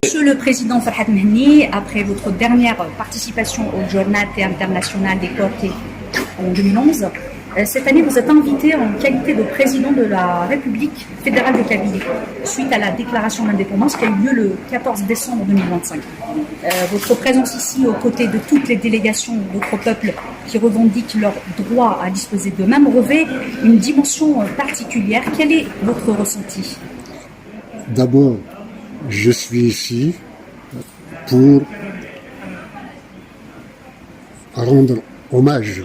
Monsieur le Président Farhat Mehni, après votre dernière participation au Giornate internationale des Cortes en 2011, cette année vous êtes invité en qualité de président de la République fédérale de Kabylie, suite à la déclaration d'indépendance qui a eu lieu le 14 décembre 2025. Votre présence ici aux côtés de toutes les délégations d'autres peuples qui revendiquent leur droit à disposer d'eux-mêmes revêt une dimension particulière. Quel est votre ressenti? D'abord, je suis ici pour rendre hommage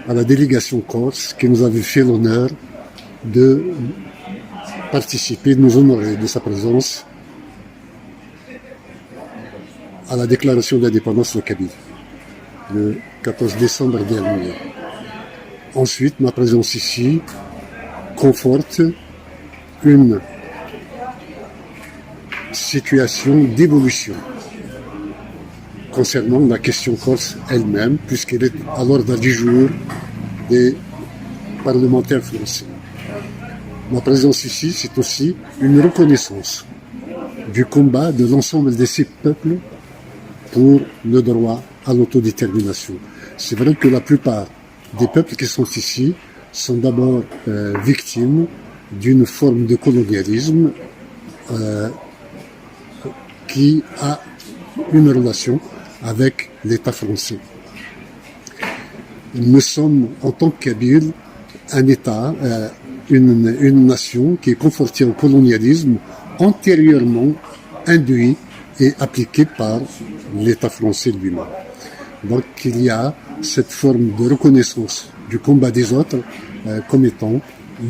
à la délégation corse qui nous avait fait l'honneur de participer, de nous honorer de sa présence à la déclaration d'indépendance de Kabylie, le 14 décembre dernier. Ensuite, ma présence ici conforte une situation d'évolution concernant la question corse elle-même, puisqu'elle est à l'ordre du jour des parlementaires français. Ma présence ici, c'est aussi une reconnaissance du combat de l'ensemble de ces peuples pour le droit à l'autodétermination. C'est vrai que la plupart des peuples qui sont ici sont d'abord victimes d'une forme de colonialisme qui a une relation avec l'État français. Nous sommes, en tant que Kabyles, un État, une nation qui est confortée au colonialisme antérieurement induit et appliqué par l'État français lui-même. Donc il y a cette forme de reconnaissance du combat des autres comme étant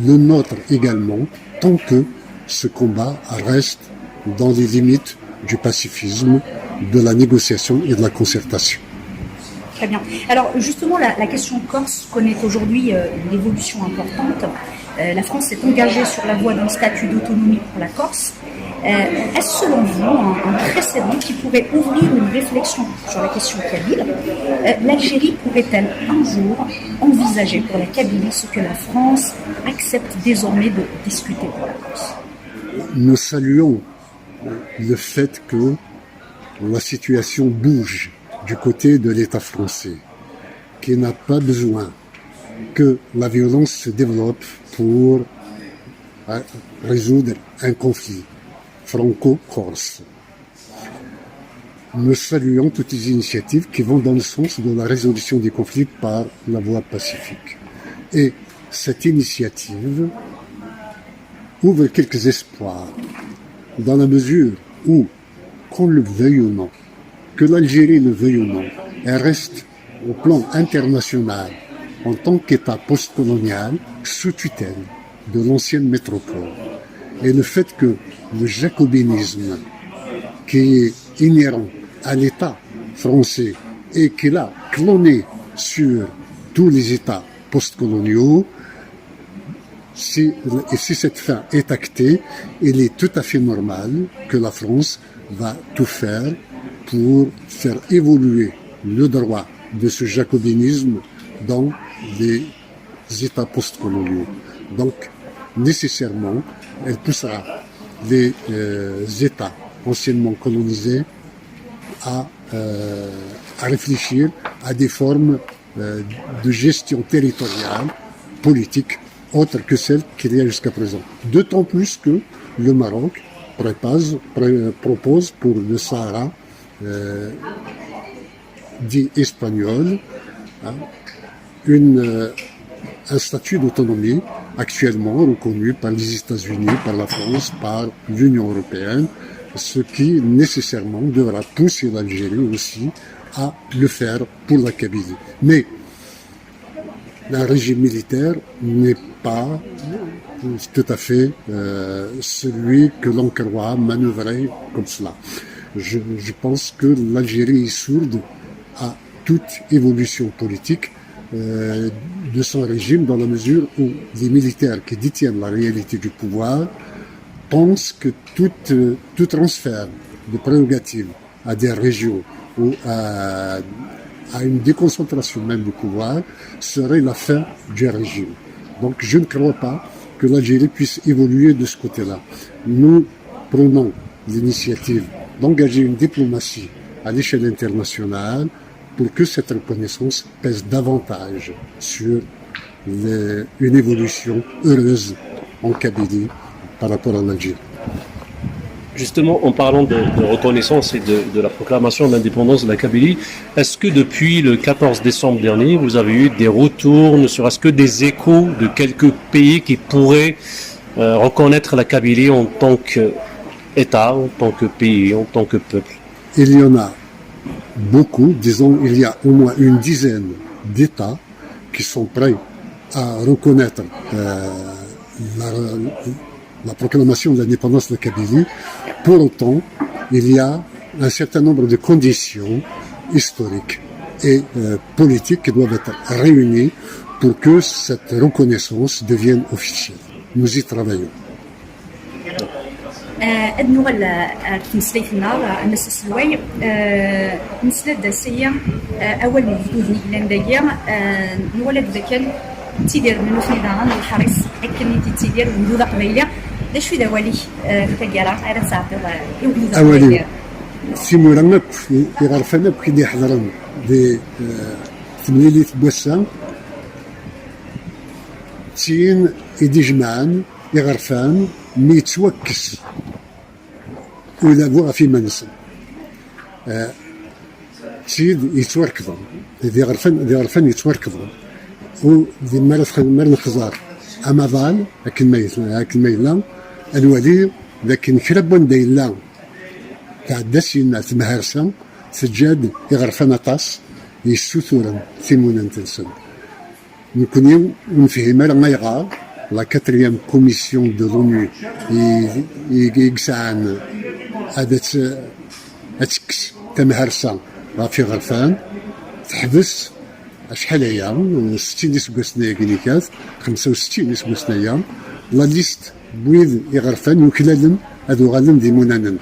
le nôtre également, tant que ce combat reste dans les limites du pacifisme, de la négociation et de la concertation. Très bien. Alors justement, la question corse connaît aujourd'hui une évolution importante. La France s'est engagée sur la voie d'un statut d'autonomie pour la Corse. Est-ce selon vous un précédent qui pourrait ouvrir une réflexion sur la question kabyle? L'Algérie pourrait-elle un jour envisager pour la Kabylie ce que la France accepte désormais de discuter pour la Corse? Nous saluons le fait que la situation bouge du côté de l'État français, qui n'a pas besoin que la violence se développe pour résoudre un conflit franco-corse. Nous saluons toutes les initiatives qui vont dans le sens de la résolution des conflits par la voie pacifique. Et cette initiative ouvre quelques espoirs, dans la mesure où, qu'on le veuille ou non, que l'Algérie le veuille ou non, elle reste au plan international, en tant qu'État postcolonial, sous tutelle de l'ancienne métropole. Et le fait que le jacobinisme, qui est inhérent à l'État français et qu'il a cloné sur tous les États postcoloniaux, si cette fin est actée, il est tout à fait normal que la France va tout faire pour faire évoluer le droit de ce jacobinisme dans les États postcoloniaux. Donc, nécessairement, elle poussera les États anciennement colonisés à réfléchir à des formes de gestion territoriale, politique, autres que celles qu'il y a jusqu'à présent. D'autant plus que le Maroc propose pour le Sahara dit espagnol un statut d'autonomie actuellement reconnu par les États-Unis, par la France, par l'Union européenne, ce qui nécessairement devra pousser l'Algérie aussi à le faire pour la Kabylie. Mais un régime militaire n'est pas tout à fait celui que l'on croit manœuvrer comme cela. Je pense que l'Algérie est sourde à toute évolution politique de son régime, dans la mesure où les militaires qui détiennent la réalité du pouvoir pensent que tout transfert de prérogatives à des régions ou à une déconcentration même du pouvoir serait la fin du régime. Donc je ne crois pas que l'Algérie puisse évoluer de ce côté-là. Nous prenons l'initiative d'engager une diplomatie à l'échelle internationale pour que cette reconnaissance pèse davantage sur une évolution heureuse en Kabylie par rapport à l'Algérie. Justement, en parlant de reconnaissance et de la proclamation d'indépendance de la Kabylie, est-ce que depuis le 14 décembre dernier, vous avez eu des retours, ne serait-ce que des échos de quelques pays qui pourraient reconnaître la Kabylie en tant qu'État, en tant que pays, en tant que peuple? Il y en a beaucoup, disons, il y a au moins une dizaine d'États qui sont prêts à reconnaître la proclamation de l'indépendance de la Kabylie. Pour autant, il y a un certain nombre de conditions historiques et politiques qui doivent être réunies pour que cette reconnaissance devienne officielle. Nous y travaillons. النوال تمسليت النار الناس السلوي نسلد سيا أول مجهود نيلان دايا نولد ذاكن تيدير من وثني داران الحريص أكن نتي تيدير وجودة قبيلة لا شوي داوالي تاكيرا غير ساعتي وجودة قبيلة سيمورانا يغرفنا كي يحضرن دي تمليليت بوسان تين يدي جمعان يغرفان مي يتوكس ولا بوغا في منسن تيد يتوركضن دي غرفان يتوركضن ودي مال خزار امازال لكن ما يلا الولي لكن كربون دايلا تعدس الناس مهرسا سجاد يغرفان اطاس يسوثورن ثمونا تنسن نكون يوم نفهم ما يغار la 4e commission de l'ONU يقسعن أتكس تمهرسا في غرفان تحبس شحال ايام 60 سكوسنايا كينيكات 65 سكوسنايا لا ليست بويد يغرفان وكلالن هادو غالن ديمونانن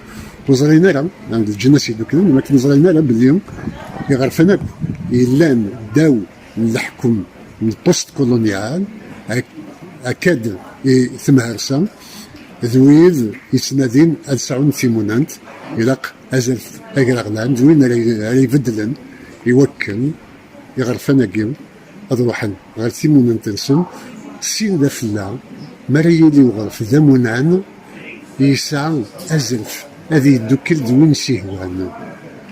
وزرينا راه عند الجناس يدوكلن ما كنزرينا راه باليوم يغرفان يلان داو الحكم البوست كولونيال أكاد ثمهرسا ذويذ يتنادين ألسعون ثيمونانت يلاق أزلف أقرغلان ذوين راه يبدلن يوكل يغرفنا كيو أضروحن غير ثيمونانت نسن سين ذا فلا مريلي وغرف ذا منعن يسعى أزلف هذه الدوكل ذوين سيهوان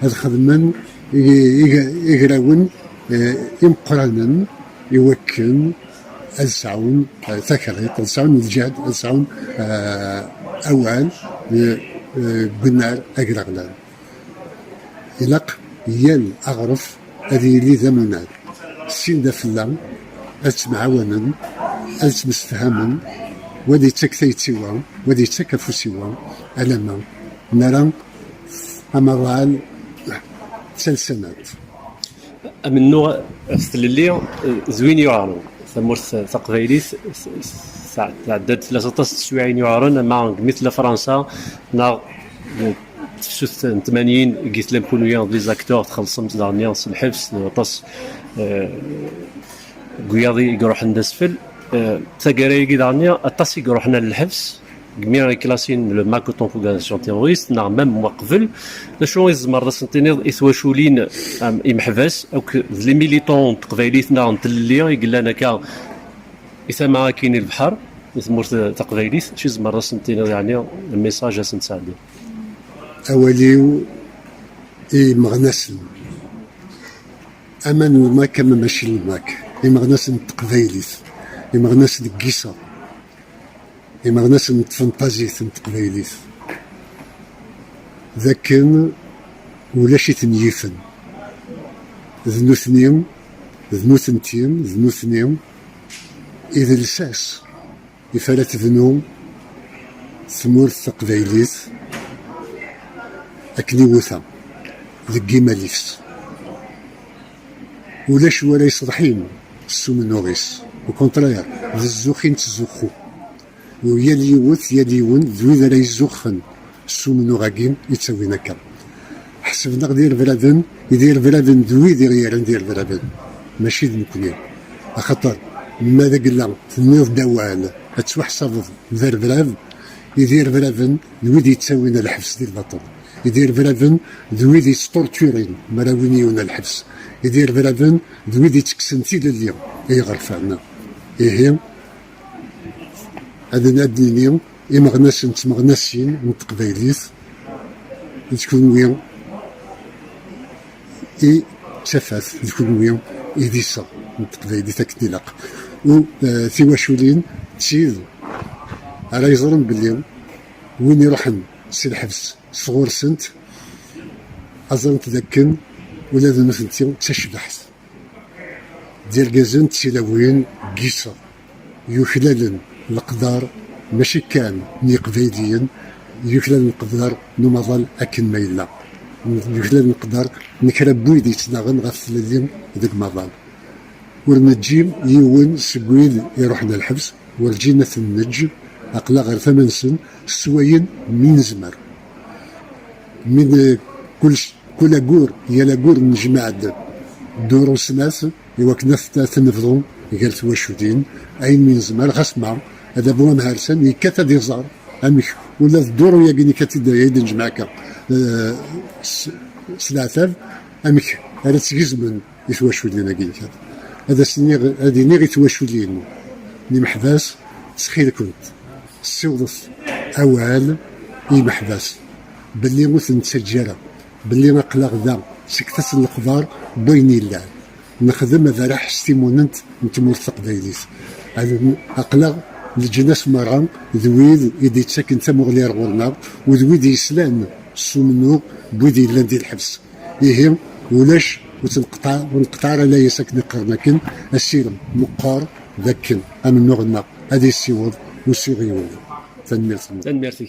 هذا خدمان يقراون يمقرنن يوكل السعون ثكرت السعون الجهد السعون أوان قلنا أقرغلان يلق يال أغرف هذه اللي ذمنا السين ذا فلان أتمعاونا أتمستفهما ودي تكثي سوا ودي تكفو سوا ألما نرى أمرال سلسلات من نوع اللي زوين يعانوا ثمورث تقبيليت تعدد 73 يعارن مع مثل فرنسا نا 80 قلت لهم كونوا لي زاكتور تخلصمت دارنيا الحبس طاس قياضي يروح ندسفل تاكاري دارنيا الطاس يروحنا للحبس كميرا كلاسين لو ماكو طونفوغاسيون تيروريست نا ميم وقفل شنو يزمر راس نتنيض اثواشولين يمحبس او لي ميليتون تقبايليتنا نتلي يقول لنا كا اثما كاين البحر يثمر تقبايليت شي زمر راس نتنيض يعني الميساج اس نساعدو اوليو مغنسن امان ما كما ماشي الماك مغنسن تقبايليت مغنسن كيسا مغنسن تفانتازيت تقبايليت ذاكن ولا شي تنيفن ذنوثنيم ذنوثنتيم ذنوثنيم إذا لساس يفالت ذنوم ثمور تقبايليت أكني وثا ذكي ماليفس ولاش ولا يصرحين السومنوغيس وكونتراير ذا الزوخين تزوخو ويالي يوث يالي ون ذوي ذا يزوخن السومنو غاكين يتسوينا كام حسبنا غدير بلادن يدير بلادن ذوي ندير بلادن ماشي ذنكوني خاطر ماذا قلنا تنوض دوال تسوح صفض ذر بلاد يدير برافن دويدي يتساوينا الحبس ديال البطل، يدير برافن دويدي ستورتورين مراوينيونا الحبس، يدير برافن دويدي تكسنتي لليوم غرفانا إيه هذا نادي اليوم مغناس نتمغناسين من تقبايليت تكون ويا تفات تكون ويا ديسا من تقبايليت اكتلاق و ثواشولين تشيل على يزرن باليوم وين يروحن سي الحبس صغور سنت أزرن تذكن ولا ذا مثلتي تشبحث ديال كازن تسيلاوين قيصة يخلالن القدار ماشي كان ني قبايليين يخلال القدار نمضل أكن ميلا يخلال القدار نكرب بويدي تناغن غف الليل ذاك مضال ورنجيم يون سكويل يروحنا الحبس ورجينا النج أقلا غير 8 سن سواين من زمر من كل قور يلا قور نجمع دورو سناس يوكنا تنفضون قال تواشودين أين من زمر غسمع هذا بوا مهارسن يكاتا دي زار أمك ولا الدورو يقيني كاتي يد نجمعك سلعتاب أمك هذا تسجزمن يتواشودين أقيني هذا سنيغ هذه نيغي تواشودين ني محباس تسخيل كنت سيوضف أوال محباس باللي مثل نتسجرة باللي نقلق ذا سكتس الأخبار بيني الله نخدم هذا راح ستيموننت نتموثق دايليس أقلق الجناس مرام ذويد يدي تساكن تمغلي رغورنا وذويد يسلان سومنو بويدي لاندي الحبس يهم ولاش ونقطع لا يسكن قرنكن السيرم مقار ذاكن أمن نغنى هذه السيوض وسيغيوض تنميرتي